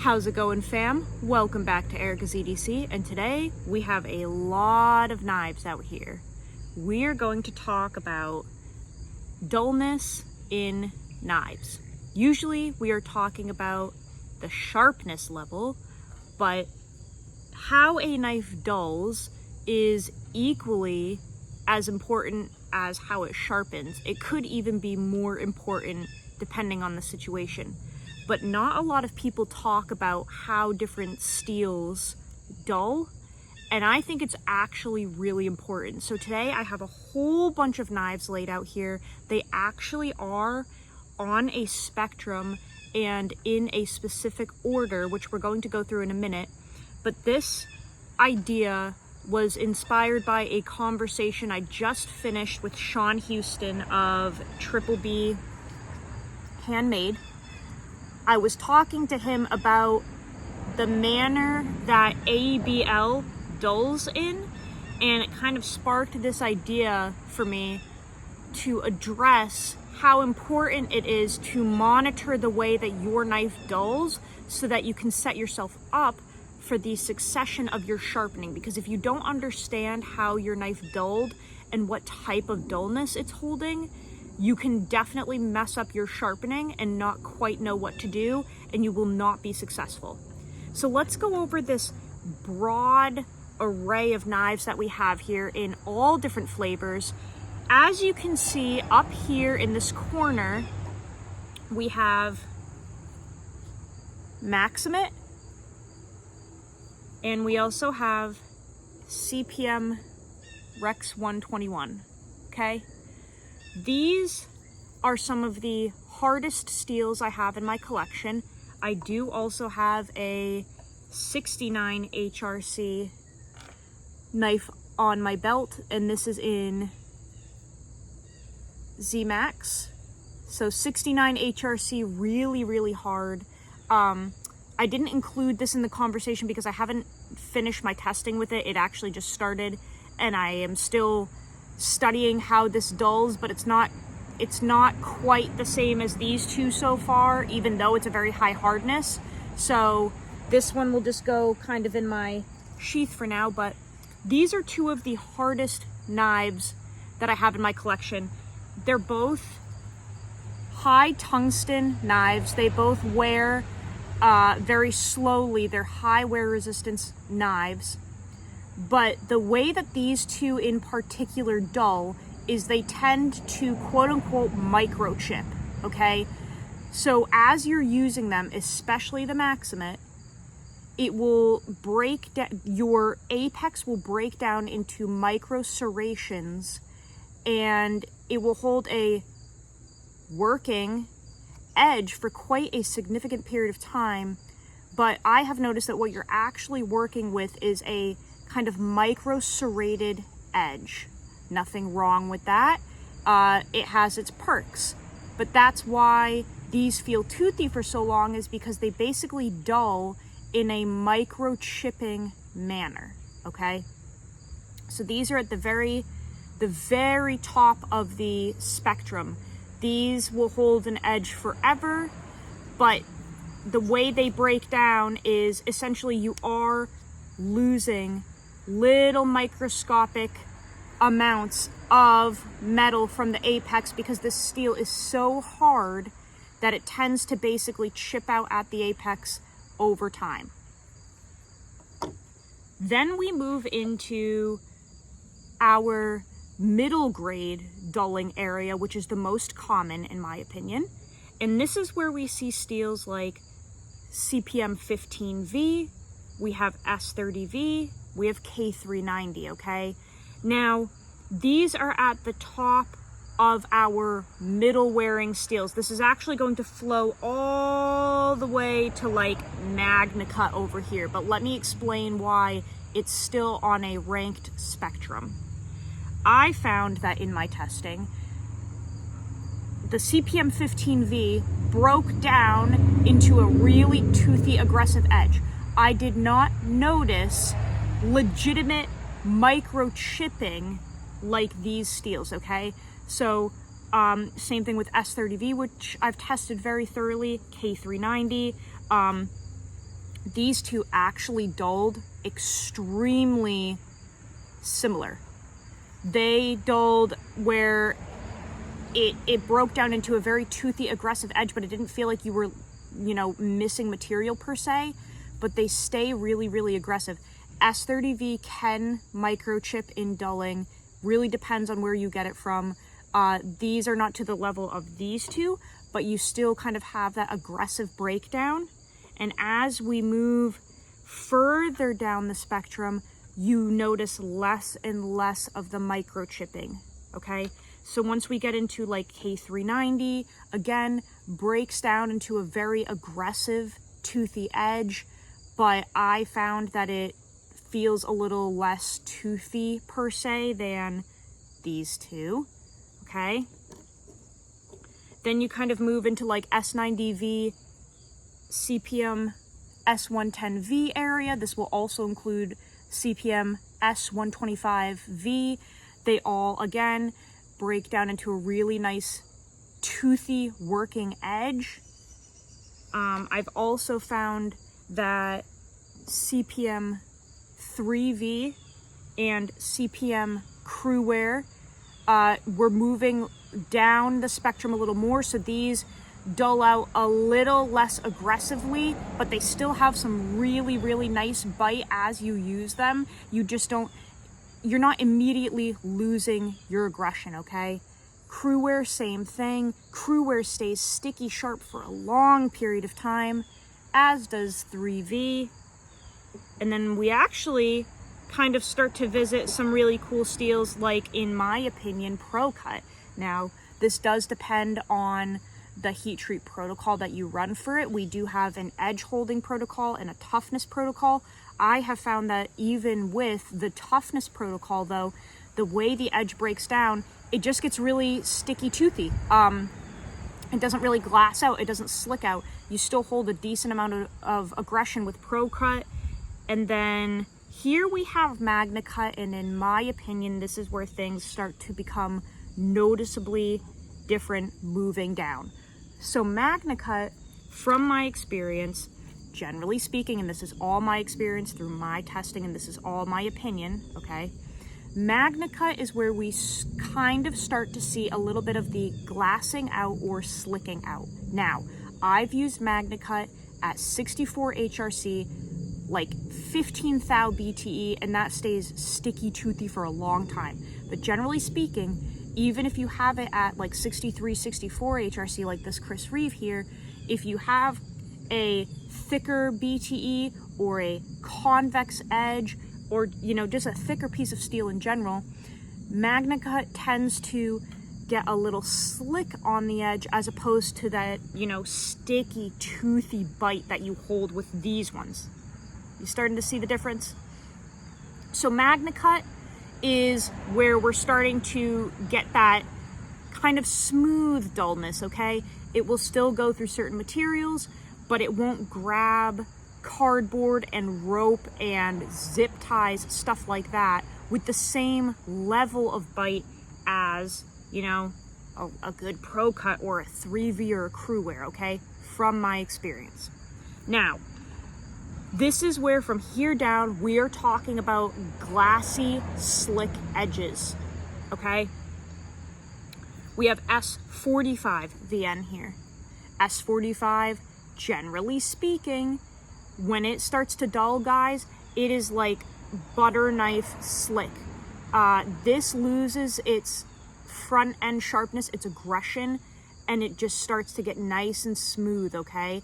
How's it going, fam? Welcome back to Erica's EDC, and today we have a lot of knives out here. We're going to talk about dullness in knives. Usually we are talking about the sharpness level, but how a knife dulls is equally as important as how it sharpens. It could even be more important depending on the situation. But not a lot of people talk about how different steels dull, and I think it's actually really important. So today I have a whole bunch of knives laid out here. They actually are on a spectrum and in a specific order, which we're going to go through in a minute. But this idea was inspired by a conversation I just finished with Shawn Houston of Triple B Handmade. I was talking to him about the manner that ABL dulls in, and it kind of sparked this idea for me to address how important it is to monitor the way that your knife dulls so that you can set yourself up for the succession of your sharpening. Because if you don't understand how your knife dulled and what type of dullness it's holding, you can definitely mess up your sharpening and not quite know what to do, and you will not be successful. So let's go over this broad array of knives that we have here in all different flavors. As you can see up here in this corner, we have Maximate, and we also have CPM Rex 121, okay? These are some of the hardest steels I have in my collection. I do also have a 69 HRC knife on my belt, and this is in Z-Max. So 69 HRC, really hard. I didn't include this in the conversation because I haven't finished my testing with it. It actually just started, and I am still studying how this dulls, but it's not quite the same as these two so far, even though it's a very high hardness. So this one will just go kind of in my sheath for now, but these are two of the hardest knives that I have in my collection. They're both high tungsten knives. They both wear very slowly. They're high wear resistance knives. But the way that these two in particular dull is they tend to quote unquote microchip, okay? So as you're using them, especially the Maximate, it will break down, your apex will break down into micro serrations, and it will hold a working edge for quite a significant period of time. But I have noticed that what you're actually working with is a kind of micro serrated edge. Nothing wrong with that. It has its perks, but that's why these feel toothy for so long, is because they basically dull in a microchipping manner, okay? So these are at the very top of the spectrum. These will hold an edge forever, but the way they break down is essentially you are losing little microscopic amounts of metal from the apex because this steel is so hard that it tends to basically chip out at the apex over time. Then we move into our middle grade dulling area, which is the most common in my opinion. And this is where we see steels like CPM 15V, we have S30V, we have K390, okay? Now, these are at the top of our middle wearing steels. This is actually going to flow all the way to like Magna Cut over here, but let me explain why it's still on a ranked spectrum. I found that in my testing, the CPM 15V broke down into a really toothy, aggressive edge. I did not notice legitimate microchipping like these steels, okay? So same thing with S30V, which I've tested very thoroughly, K390. these two actually dulled extremely similar. They dulled where it broke down into a very toothy, aggressive edge, but it didn't feel like you were, you know, missing material per se, but they stay really, really aggressive. S30V can microchip in dulling, really depends on where you get it from. These are not to the level of these two, but you still kind of have that aggressive breakdown. And as we move further down the spectrum, you notice less and less of the microchipping, okay? So once we get into like K390, again, breaks down into a very aggressive, toothy edge, but I found that it feels a little less toothy per se than these two, okay? Then you kind of move into like S90V, CPM S110V area. This will also include CPM S125V. They all, again, break down into a really nice toothy working edge. I've also found that CPM 3V and CPM crew wear, we're moving down the spectrum a little more, so these dull out a little less aggressively, but they still have some really, really nice bite as you use them. You just don't, you're not immediately losing your aggression, okay? Crew wear, same thing. Crew wear stays sticky sharp for a long period of time, as does 3V. And then we actually kind of start to visit some really cool steels, like, in my opinion, Pro Cut. Now, this does depend on the heat treat protocol that you run for it. We do have an edge holding protocol and a toughness protocol. I have found that even with the toughness protocol, though, the way the edge breaks down, it just gets really sticky toothy. It doesn't really glass out, it doesn't slick out. You still hold a decent amount of aggression with Pro Cut. And then here we have Magna Cut, and in my opinion, this is where things start to become noticeably different moving down. So Magna Cut, from my experience, generally speaking, and this is all my experience through my testing, and this is all my opinion, okay? Magna Cut is where we kind of start to see a little bit of the glassing out or slicking out. Now, I've used Magna Cut at 64 HRC, like 15 thou BTE, and that stays sticky toothy for a long time. But generally speaking, even if you have it at like 63, 64 HRC, like this Chris Reeve here, if you have a thicker BTE or a convex edge, or, you know, just a thicker piece of steel in general, Magna Cut tends to get a little slick on the edge as opposed to that, you know, sticky, toothy bite that you hold with these ones. You starting to see the difference? So Magna Cut is where we're starting to get that kind of smooth dullness, okay? It will still go through certain materials, but it won't grab cardboard and rope and zip ties, stuff like that, with the same level of bite as, you know, a good Pro Cut or a 3V or a crew wear, okay? From my experience. Now, this is where from here down, we are talking about glassy, slick edges, okay? We have S45 VN here. S45, generally speaking, when it starts to dull, guys, it is like butter knife slick. This loses its front end sharpness, its aggression, and it just starts to get nice and smooth, okay?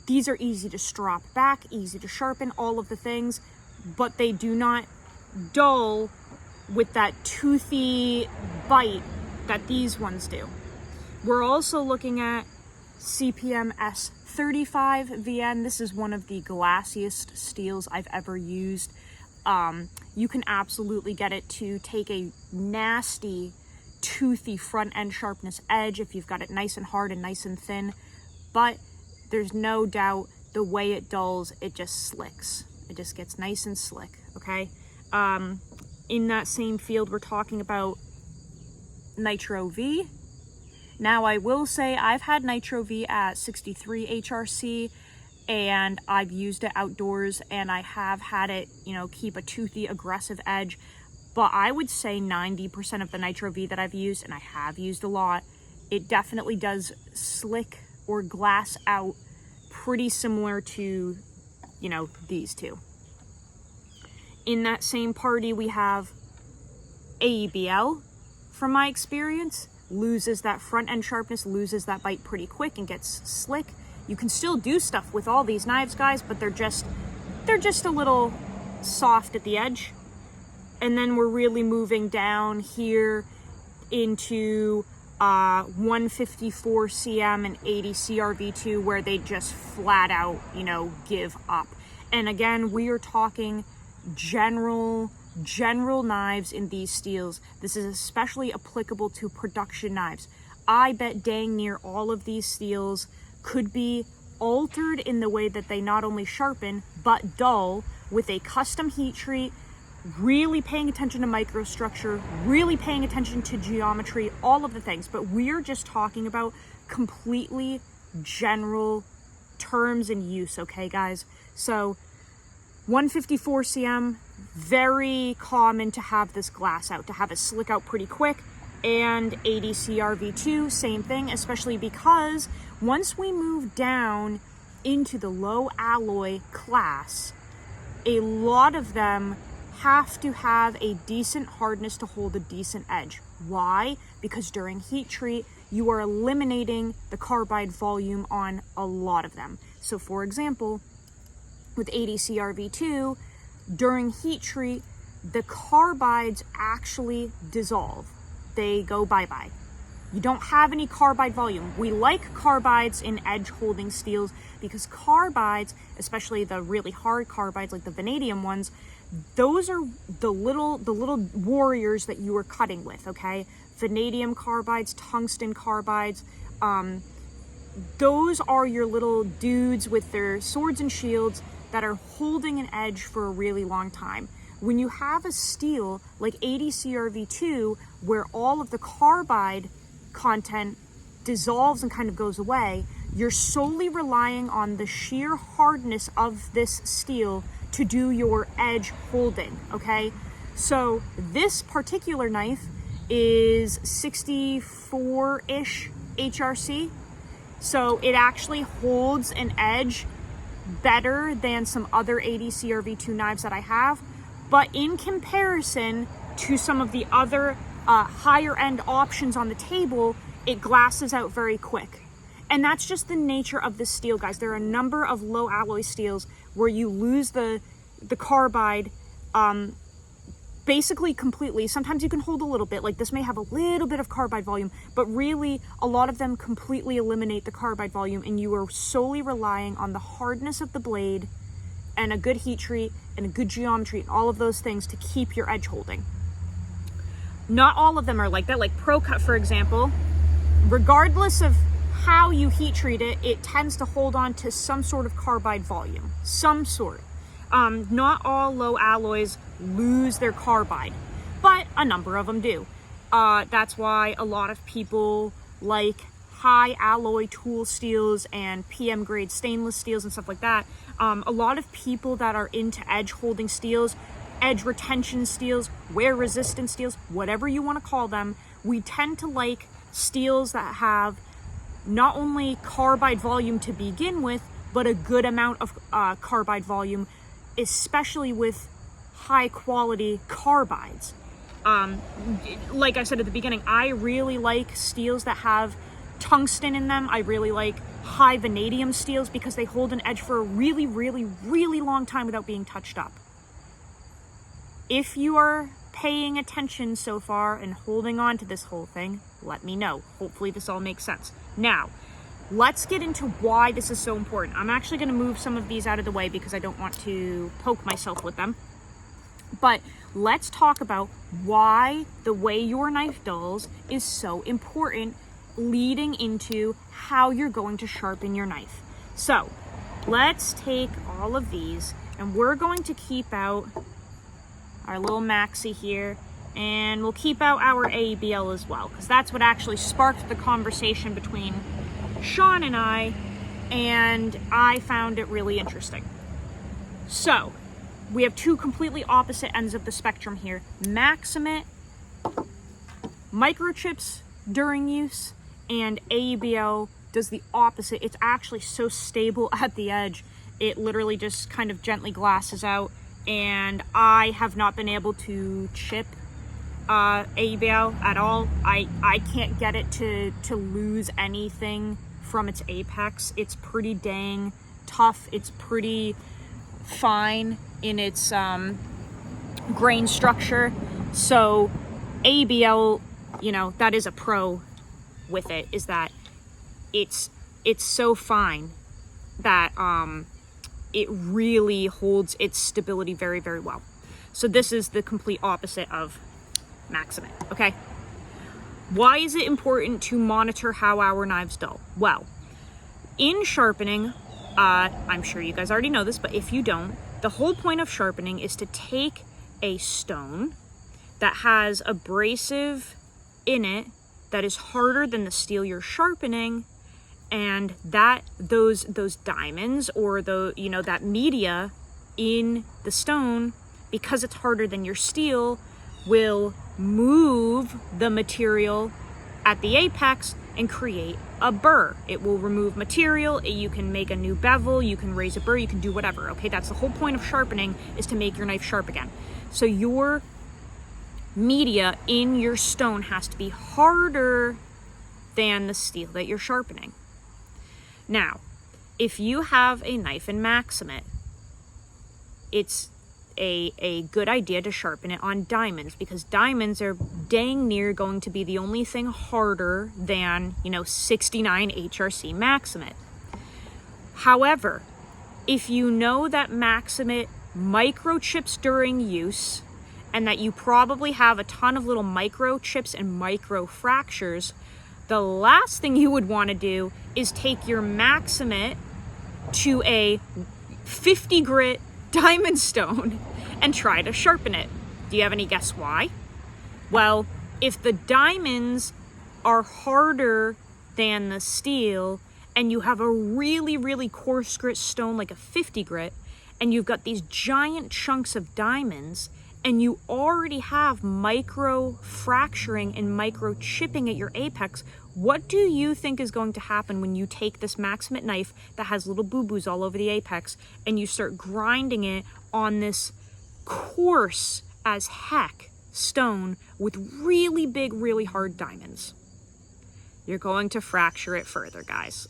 These are easy to strop back, easy to sharpen, all of the things, but they do not dull with that toothy bite that these ones do. We're also looking at CPM S35 VN. This is one of the glassiest steels I've ever used. You can absolutely get it to take a nasty, toothy front end sharpness edge if you've got it nice and hard and nice and thin, but there's no doubt the way it dulls, it just slicks. It just gets nice and slick, okay? In that same field, we're talking about Nitro V. Now, I will say I've had Nitro V at 63 HRC, and I've used it outdoors, and I have had it, keep a toothy, aggressive edge. But I would say 90% of the Nitro V that I've used, and I have used a lot, it definitely does slick or glass out pretty similar to, these two. In that same party, we have AEBL, from my experience, loses that front end sharpness, loses that bite pretty quick and gets slick. You can still do stuff with all these knives, guys, but they're just a little soft at the edge. And then we're really moving down here into 154 CM and 80 CRV2, where they just flat out, give up. And again, we are talking general knives in these steels. This is especially applicable to production knives. I bet dang near all of these steels could be altered in the way that they not only sharpen, but dull with a custom heat treat, really paying attention to microstructure, really paying attention to geometry, all of the things. But we're just talking about completely general terms and use, okay, guys? So 154 CM, very common to have this glass out, to have it slick out pretty quick. And 80 CRV2, same thing, especially because once we move down into the low alloy class, a lot of them have to have a decent hardness to hold a decent edge. Why? Because during heat treat, you are eliminating the carbide volume on a lot of them. So for example, with 80 CRV2, during heat treat, the carbides actually dissolve. They go bye-bye. You don't have any carbide volume. We like carbides in edge holding steels because carbides, especially the really hard carbides like the vanadium ones, those are the little warriors that you are cutting with, okay? Vanadium carbides, tungsten carbides, those are your little dudes with their swords and shields that are holding an edge for a really long time. When you have a steel like 80 CRV2, where all of the carbide content dissolves and kind of goes away, you're solely relying on the sheer hardness of this steel to do your edge holding, okay? So this particular knife is 64-ish HRC, so it actually holds an edge better than some other 80 CRV2 knives that I have. But in comparison to some of the other higher end options on the table, it glasses out very quick. And that's just the nature of this steel, guys. There are a number of low alloy steels where you lose the carbide basically completely. Sometimes you can hold a little bit, like this may have a little bit of carbide volume, but really a lot of them completely eliminate the carbide volume, and you are solely relying on the hardness of the blade and a good heat treat and a good geometry and all of those things to keep your edge holding. Not all of them are like that. Like Pro Cut, for example, regardless of how you heat treat it, it tends to hold on to some sort of carbide volume, some sort. Not all low alloys lose their carbide, but a number of them do. That's why a lot of people like high alloy tool steels and PM grade stainless steels and stuff like that. A lot of people that are into edge holding steels, edge retention steels, wear resistant steels, whatever you want to call them, we tend to like steels that have not only carbide volume to begin with, but a good amount of carbide volume, especially with high quality carbides. Like I said at the beginning, I really like steels that have tungsten in them. I really like high vanadium steels because they hold an edge for a really, really, really long time without being touched up. If you are paying attention so far and holding on to this whole thing, let me know. Hopefully this all makes sense. Now, let's get into why this is so important. I'm actually going to move some of these out of the way because I don't want to poke myself with them. But let's talk about why the way your knife dulls is so important leading into how you're going to sharpen your knife. So let's take all of these and we're going to keep out our little maxi here, and we'll keep out our AEBL as well, because that's what actually sparked the conversation between Shawn and I and I found it really interesting. So we have two completely opposite ends of the spectrum here. Maximate microchips during use, and AEBO does the opposite. It's actually so stable at the edge, it literally just kind of gently glasses out, and I have not been able to chip AEBO at all. I can't get it to lose anything from its apex. It's pretty dang tough. It's pretty fine in its grain structure. So AEBO, you know, that is a pro with it, is that it's so fine that it really holds its stability very, very well. So this is the complete opposite of Maximate, okay? Why is it important to monitor how our knives dull? Well, in sharpening, I'm sure you guys already know this, but if you don't, the whole point of sharpening is to take a stone that has abrasive in it that is harder than the steel you're sharpening, and that those diamonds or that media in the stone, because it's harder than your steel, will move the material at the apex and create a burr. It will remove material. You can make a new bevel, you can raise a burr, you can do whatever, okay? That's the whole point of sharpening, is to make your knife sharp again. So your media in your stone has to be harder than the steel that you're sharpening. Now, if you have a knife in Maximate, it's a good idea to sharpen it on diamonds, because diamonds are dang near going to be the only thing harder than, 69 HRC Maximate. However, if you know that Maximate microchips during use, and that you probably have a ton of little microchips and micro fractures, the last thing you would want to do is take your Maximate to a 50 grit diamond stone and try to sharpen it. Do you have any guess why? Well, if the diamonds are harder than the steel, and you have a really, really coarse grit stone like a 50 grit, and you've got these giant chunks of diamonds, and you already have micro fracturing and micro chipping at your apex, what do you think is going to happen when you take this Maximate knife that has little boo-boos all over the apex and you start grinding it on this coarse as heck stone with really big, really hard diamonds? You're going to fracture it further, guys.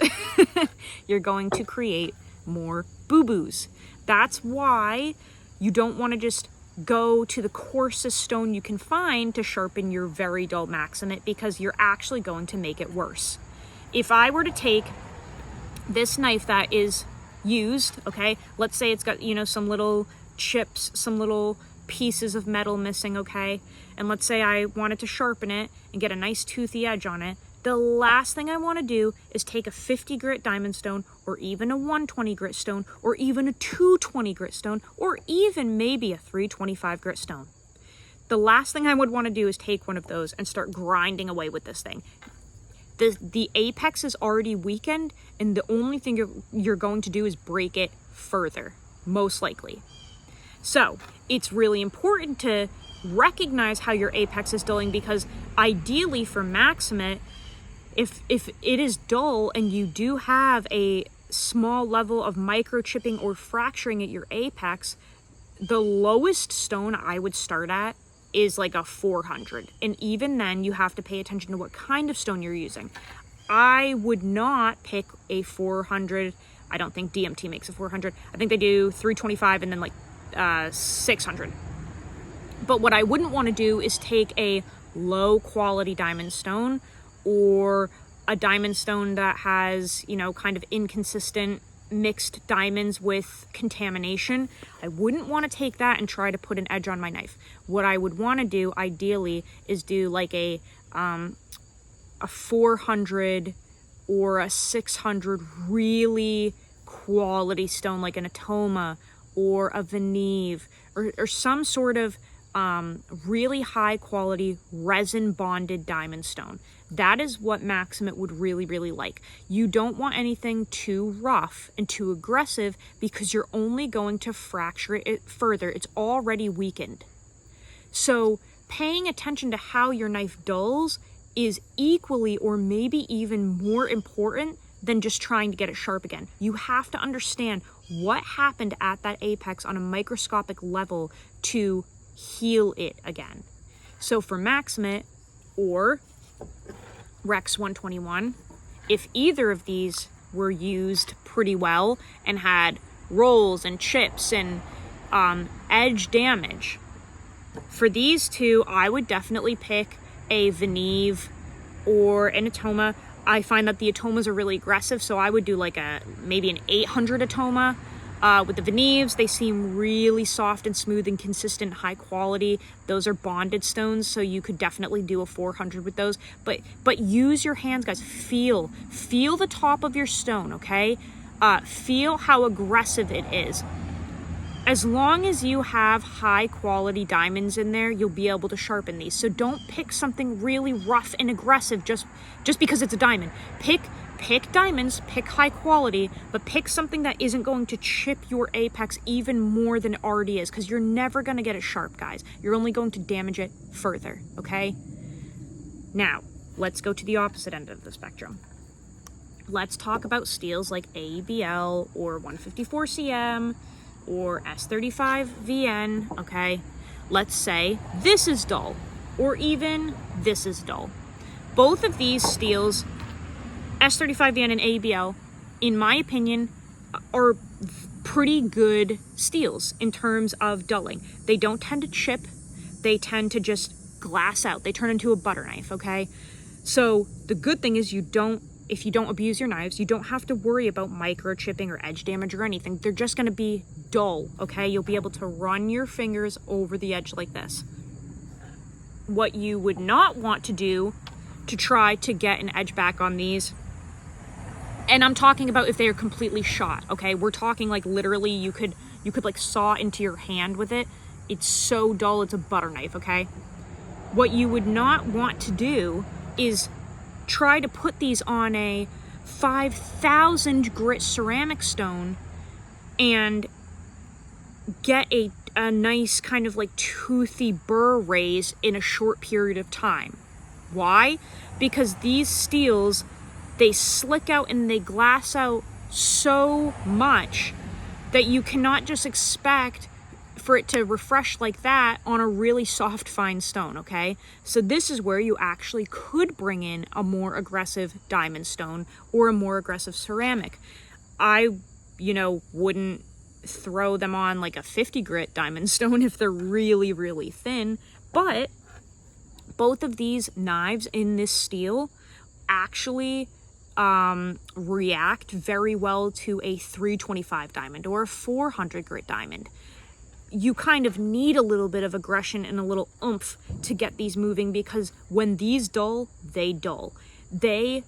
You're going to create more boo-boos. That's why you don't want to just go to the coarsest stone you can find to sharpen your very dull Maximate, because you're actually going to make it worse. If I were to take this knife that is used, okay, let's say it's got, some little chips, some little pieces of metal missing, okay, and let's say I wanted to sharpen it and get a nice toothy edge on it, the last thing I want to do is take a 50 grit diamond stone, or even a 120 grit stone, or even a 220 grit stone, or even maybe a 325 grit stone. The last thing I would want to do is take one of those and start grinding away with this thing. The apex is already weakened, and the only thing you're going to do is break it further, most likely. So it's really important to recognize how your apex is dulling, because ideally for Maximate, if it is dull and you do have a small level of microchipping or fracturing at your apex, the lowest stone I would start at is like a 400. And even then, you have to pay attention to what kind of stone you're using. I would not pick a 400. I don't think DMT makes a 400. I think they do 325 and then like 600. But what I wouldn't want to do is take a low quality diamond stone, or a diamond stone that has, kind of inconsistent mixed diamonds with contamination. I wouldn't want to take that and try to put an edge on my knife. What I would want to do ideally is do like a 400 or a 600 really quality stone, like an Atoma or a Veneve, or some sort of really high quality resin bonded diamond stone. That is what Maximate would really, really like. You don't want anything too rough and too aggressive because you're only going to fracture it further. It's already weakened. So paying attention to how your knife dulls is equally or maybe even more important than just trying to get it sharp again. You have to understand what happened at that apex on a microscopic level to heal it again. So for Maximate or Rex 121, if either of these were used pretty well and had rolls and chips and edge damage, for these two, I would definitely pick a Veneve or an Atoma. I find that the Atomas are really aggressive, so I would do like maybe an 800 Atoma. With the Veneves, they seem really soft and smooth and consistent, high quality. Those are bonded stones, so you could definitely do a 400 with those. But use your hands, guys. Feel the top of your stone, okay? Feel how aggressive it is. As long as you have high quality diamonds in there, you'll be able to sharpen these. So don't pick something really rough and aggressive just because it's a diamond. Pick diamonds, pick high quality, but pick something that isn't going to chip your apex even more than it already is, because you're never going to get it sharp, guys. You're only going to damage it further, okay? Now, let's go to the opposite end of the spectrum. Let's talk about steels like ABL or 154 CM or S35 VN, okay? Let's say this is dull, or even this is dull. Both of these steels, S35 VN and ABL, in my opinion, are pretty good steels in terms of dulling. They don't tend to chip, they tend to just glass out. They turn into a butter knife, okay? So the good thing is if you don't abuse your knives, you don't have to worry about microchipping or edge damage or anything. They're just gonna be dull, okay? You'll be able to run your fingers over the edge like this. What you would not want to do to try to get an edge back on these, and I'm talking about if they are completely shot, okay? We're talking like literally you could like saw into your hand with it. It's so dull, it's a butter knife, okay? What you would not want to do is try to put these on a 5,000 grit ceramic stone and get a nice kind of like toothy burr raise in a short period of time. Why? Because these steels, they slick out and they glass out so much that you cannot just expect for it to refresh like that on a really soft, fine stone, okay? So this is where you actually could bring in a more aggressive diamond stone or a more aggressive ceramic. I, wouldn't throw them on like a 50 grit diamond stone if they're really, really thin, but both of these knives in this steel actually react very well to a 325 diamond or a 400 grit diamond. You kind of need a little bit of aggression and a little oomph to get these moving, because when these dull, they dull. They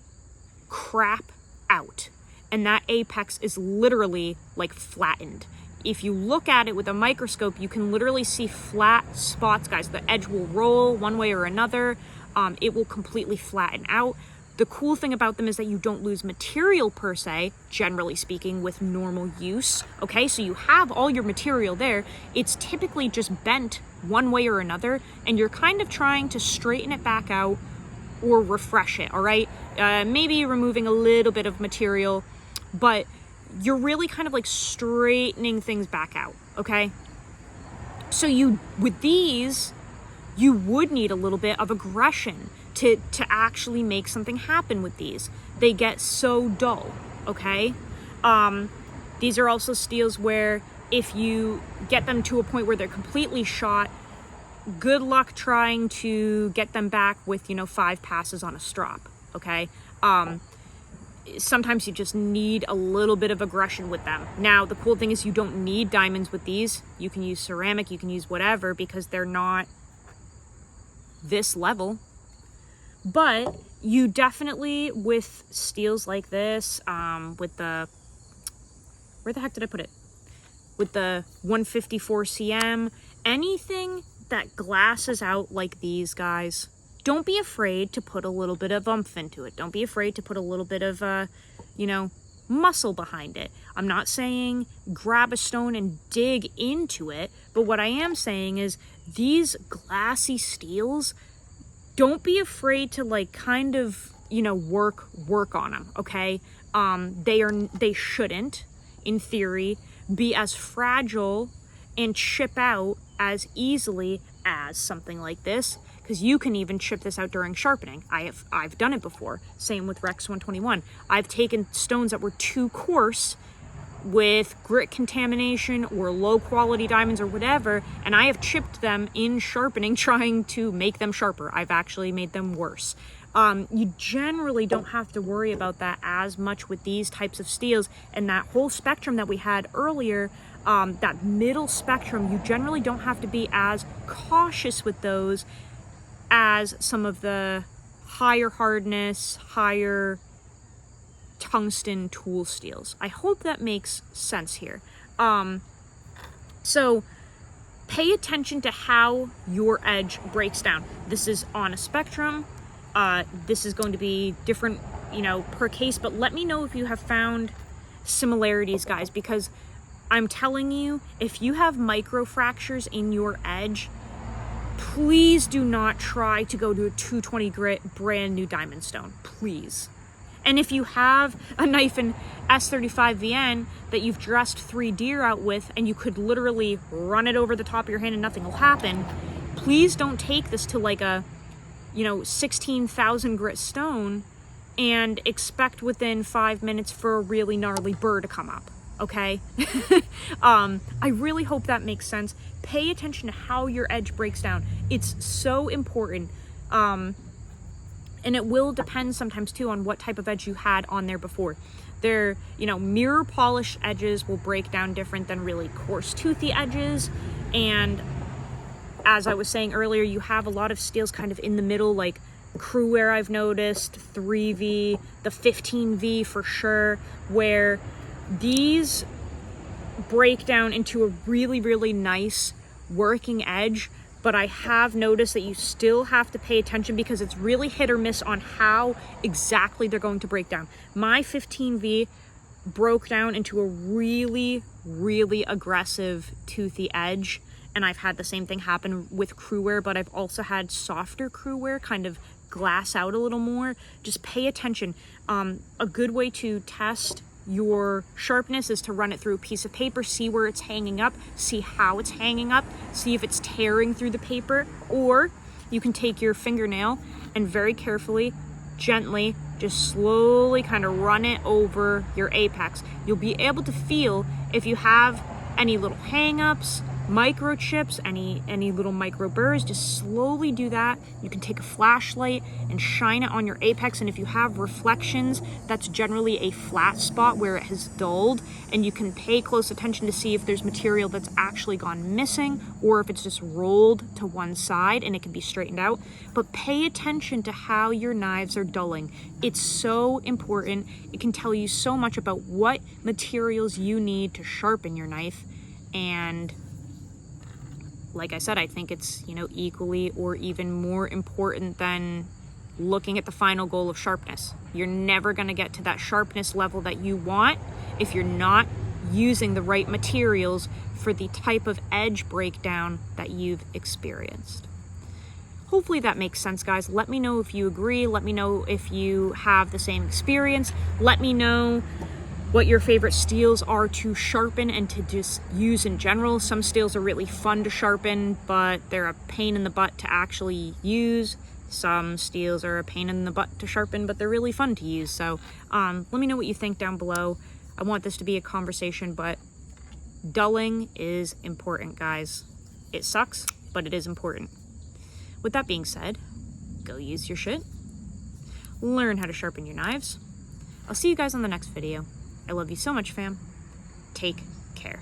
crap out. And that apex is literally like flattened. If you look at it with a microscope, you can literally see flat spots, guys. The edge will roll one way or another. It will completely flatten out. The cool thing about them is that you don't lose material per se, generally speaking, with normal use, okay? So you have all your material there. It's typically just bent one way or another, and you're kind of trying to straighten it back out or refresh it, all right? Maybe removing a little bit of material, but you're really kind of like straightening things back out, okay? So with these, you would need a little bit of aggression to actually make something happen with these. They get so dull, okay? These are also steels where if you get them to a point where they're completely shot, good luck trying to get them back with, 5 passes on a strop, okay? Sometimes you just need a little bit of aggression with them. Now, the cool thing is you don't need diamonds with these. You can use ceramic, you can use whatever, because they're not this level. But you definitely, with steels like this, with the, where the heck did I put it? With the 154 CM, anything that glasses out like these, guys, don't be afraid to put a little bit of oomph into it. Don't be afraid to put a little bit of, muscle behind it. I'm not saying grab a stone and dig into it, but what I am saying is these glassy steels, don't be afraid to like kind of, work on them, okay? They shouldn't, in theory, be as fragile and chip out as easily as something like this, because you can even chip this out during sharpening. I've done it before. Same with Rex 121. I've taken stones that were too coarse with grit contamination or low quality diamonds or whatever, and I have chipped them in sharpening trying to make them sharper. I've actually made them worse. You generally don't have to worry about that as much with these types of steels, and that whole spectrum that we had earlier, that middle spectrum, you generally don't have to be as cautious with those as some of the higher hardness, higher tungsten tool steels. I hope that makes sense here. So pay attention to how your edge breaks down. This is on a spectrum. This is going to be different, per case, but let me know if you have found similarities, guys, because I'm telling you, if you have micro fractures in your edge, please do not try to go to a 220 grit brand new diamond stone, please. And if you have a knife in S35VN that you've dressed 3 deer out with and you could literally run it over the top of your hand and nothing will happen, please don't take this to like a 16,000 grit stone and expect within 5 minutes for a really gnarly burr to come up, okay? I really hope that makes sense. Pay attention to how your edge breaks down. It's so important. And it will depend sometimes too on what type of edge you had on there before. Mirror polished edges will break down different than really coarse toothy edges. And as I was saying earlier, you have a lot of steels kind of in the middle, like Crewware I've noticed, 3V, the 15V for sure, where these break down into a really, really nice working edge. But I have noticed that you still have to pay attention because it's really hit or miss on how exactly they're going to break down. My 15V broke down into a really, really aggressive toothy edge. And I've had the same thing happen with Crewware, but I've also had softer Crewware kind of glass out a little more. Just pay attention. A good way to test your sharpness is to run it through a piece of paper, see where it's hanging up, see how it's hanging up, see if it's tearing through the paper, or you can take your fingernail and very carefully, gently, just slowly kind of run it over your apex. You'll be able to feel if you have any little hang-ups, microchips, any little micro burrs. Just slowly do that. You can take a flashlight and shine it on your apex, and if you have reflections, that's generally a flat spot where it has dulled, and you can pay close attention to see if there's material that's actually gone missing or if it's just rolled to one side and it can be straightened out. But pay attention to how your knives are dulling. It's so important. It can tell you so much about what materials you need to sharpen your knife. And like I said, I think it's, equally or even more important than looking at the final goal of sharpness. You're never going to get to that sharpness level that you want if you're not using the right materials for the type of edge breakdown that you've experienced. Hopefully that makes sense, guys. Let me know if you agree. Let me know if you have the same experience. Let me know what your favorite steels are to sharpen and to just use in general. Some steels are really fun to sharpen, but they're a pain in the butt to actually use. Some steels are a pain in the butt to sharpen, but they're really fun to use. So let me know what you think down below. I want this to be a conversation, but dulling is important, guys. It sucks, but it is important. With that being said, go use your shit. Learn how to sharpen your knives. I'll see you guys on the next video. I love you so much, fam. Take care.